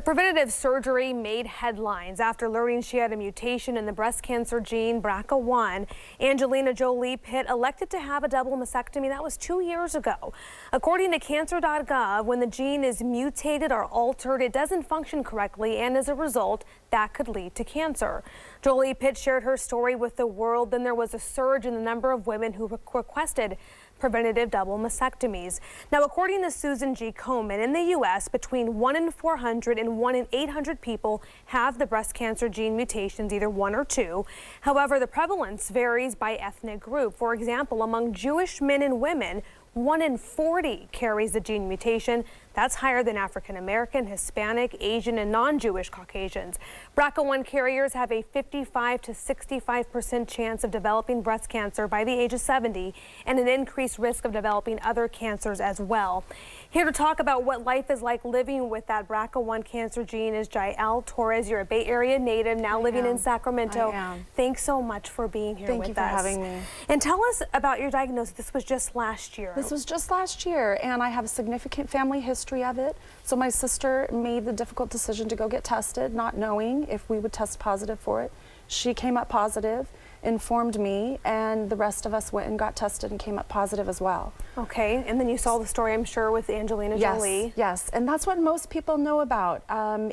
preventative surgery made headlines after learning she had a mutation in the breast cancer gene BRCA1. Angelina Jolie Pitt elected to have a double mastectomy. That was 2 years ago. According to cancer.gov, when the gene is mutated or altered, it doesn't function correctly, and as a result, that could lead to cancer. Jolie Pitt shared her story with the world. Then there was a surge in the number of women who requested preventative double mastectomies. Now, according to Susan G. Komen, in the U.S., between 1 in 400 and 1 in 800 people have the breast cancer gene mutations, either 1 or 2. However, the prevalence varies by ethnic group. For example, among Jewish men and women, 1 in 40 carries the gene mutation. That's higher than African American, Hispanic, Asian, and non-Jewish Caucasians. BRCA1 carriers have a 55 to 65% chance of developing breast cancer by the age of 70 and an increased risk of developing other cancers as well. Here to talk about what life is like living with that BRCA1 cancer gene is Jael Torrez. You're a Bay Area native, now living in Sacramento. Thanks so much for being here with us. Thank you for having me. And tell us about your diagnosis. This was just last year. This was just last year, and I have a significant family history of it. So my sister made the difficult decision to go get tested, not knowing if we would test positive for it. She came up positive, informed me, and the rest of us went and got tested and came up positive as well. Okay, and then you saw the story, I'm sure, with Angelina Jolie. Yes, and that's what most people know about.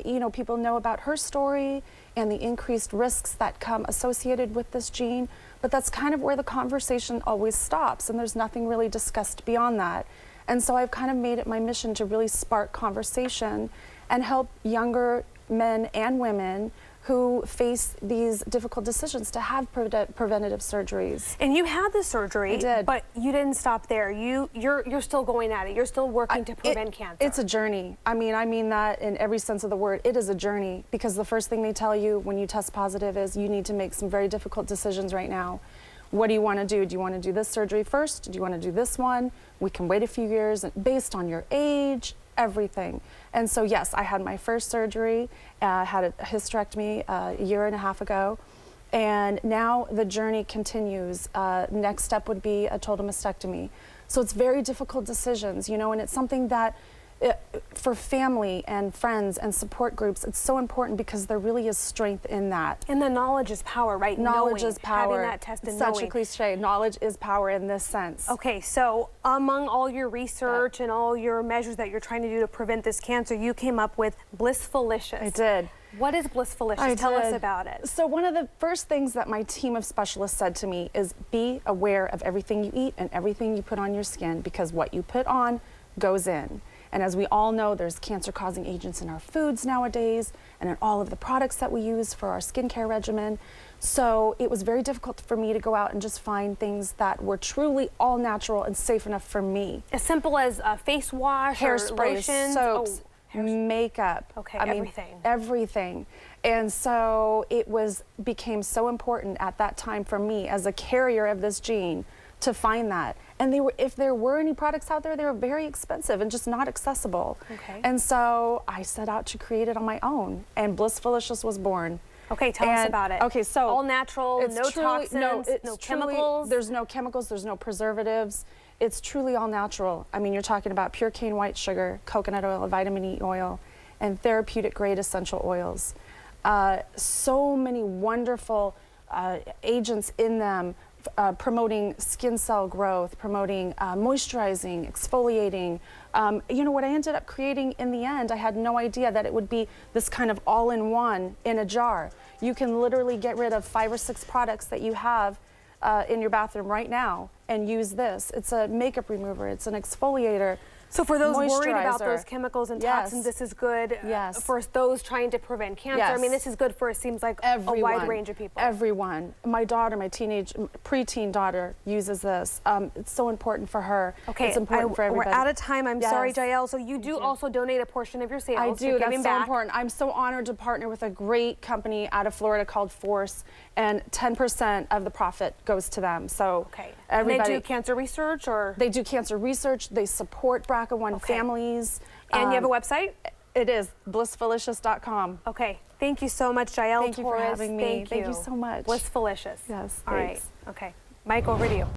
You know, people know about her story and the increased risks that come associated with this gene, but that's kind of where the conversation always stops, and there's nothing really discussed beyond that. And so I've kind of made it my mission to really spark conversation and help younger men and women who face these difficult decisions to have preventative surgeries. And you had the surgery, I did. But you didn't stop there. You're still going at it. You're still working to prevent cancer. It's a journey. I mean that in every sense of the word. It is a journey, because the first thing they tell you when you test positive is you need to make some very difficult decisions right now. What do you want to do? Do you want to do this surgery first? Do you want to do this one? We can wait a few years based on your age, everything. And so yes, I had my first surgery, had a hysterectomy a year and a half ago, and now the journey continues. Next step would be a total mastectomy. So it's very difficult decisions, you know, and it's something that for family and friends and support groups, it's so important because there really is strength in that. And the knowledge is power, right? Knowledge is power. Having that test and Such a cliche. Knowledge is power in this sense. Okay, so among all your research and all your measures that you're trying to do to prevent this cancer, you came up with Blissfulicious. I did. What is Blissfulicious? Tell us about it. So one of the first things that my team of specialists said to me is be aware of everything you eat and everything you put on your skin, because what you put on goes in. And as we all know, there's cancer-causing agents in our foods nowadays and in all of the products that we use for our skincare regimen. So it was very difficult for me to go out and just find things that were truly all natural and safe enough for me. As simple as a face wash, hairspray, lotions, soaps, makeup. Okay, I mean, everything. Everything. And so it became so important at that time for me as a carrier of this gene to find that. And if there were any products out there, they were very expensive and just not accessible. Okay. And so I set out to create it on my own, and Blissfulicious was born. Okay, tell us about it. Okay, so all natural, no toxins, no chemicals. There's no chemicals, there's no preservatives. It's truly all natural. I mean, you're talking about pure cane white sugar, coconut oil, vitamin E oil, and therapeutic grade essential oils. So many wonderful agents in them, promoting skin cell growth, promoting moisturizing, exfoliating. You know, what I ended up creating in the end, I had no idea that it would be this kind of all-in-one in a jar. You can literally get rid of 5 or 6 products that you have in your bathroom right now and use this. It's a makeup remover, it's an exfoliator. So for those worried about those chemicals and toxins, this is good for those trying to prevent cancer. I mean, this is good for, it seems like, a wide range of people. Everyone. My daughter, my preteen daughter uses this. It's so important for her. Okay, it's important for everybody. We're out of time. I'm sorry, Jael. So you do also donate a portion of your sales. I do. That's so important. I'm so honored to partner with a great company out of Florida called Force, and 10% of the profit goes to them. So everybody. And they do cancer research, or? They do cancer research. They support BRCA1 families. And you have a website? It is blissfulicious.com. Okay. Thank you so much, Jael Torrez. Thank you for having me. Thank you so much. Blissfulicious. Yes. All right. Okay. Mike, over to you.